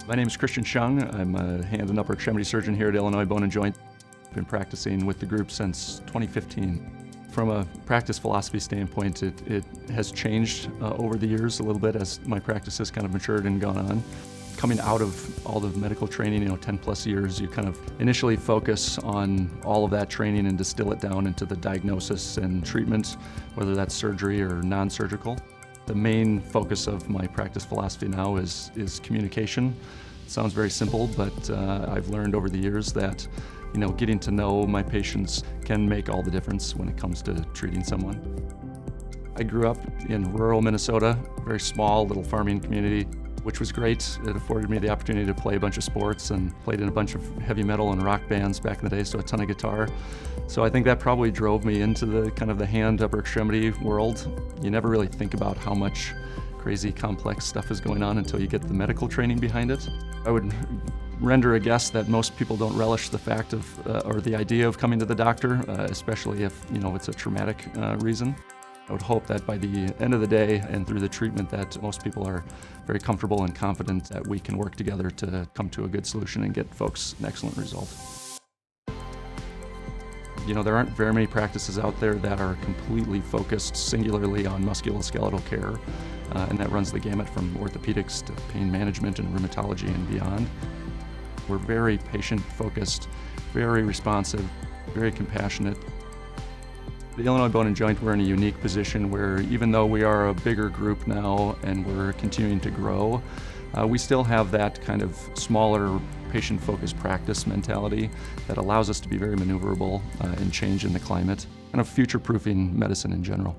My name is Skjong. I'm a hand and upper extremity surgeon here at Illinois Bone and Joint. I've been practicing with the group since 2015. From a practice philosophy standpoint, it has changed over the years a little bit as my practice has kind of matured and gone on. Coming out of all the medical training, 10 plus years, you kind of initially focus on all of that training and distill it down into the diagnosis and treatment, whether that's surgery or non-surgical. The main focus of my practice philosophy now is communication. It sounds very simple, but I've learned over the years that getting to know my patients can make all the difference when it comes to treating someone. I grew up in rural Minnesota, a very small little farming community, which was great. It afforded me the opportunity to play a bunch of sports and played in a bunch of heavy metal and rock bands back in the day, so a ton of guitar. So I think that probably drove me into the kind of the hand upper extremity world. You never really think about how much crazy complex stuff is going on until you get the medical training behind it. I would render a guess that most people don't relish the fact of, or the idea of coming to the doctor, especially if it's a traumatic reason. I would hope that by the end of the day and through the treatment that most people are very comfortable and confident that we can work together to come to a good solution and get folks an excellent result. There aren't very many practices out there that are completely focused singularly on musculoskeletal care, and that runs the gamut from orthopedics to pain management and rheumatology and beyond. We're very patient-focused, very responsive, very compassionate. The Illinois Bone and Joint, we're in a unique position where even though we are a bigger group now and we're continuing to grow, we still have that kind of smaller patient-focused practice mentality that allows us to be very maneuverable in change in the climate, kind of future-proofing medicine in general.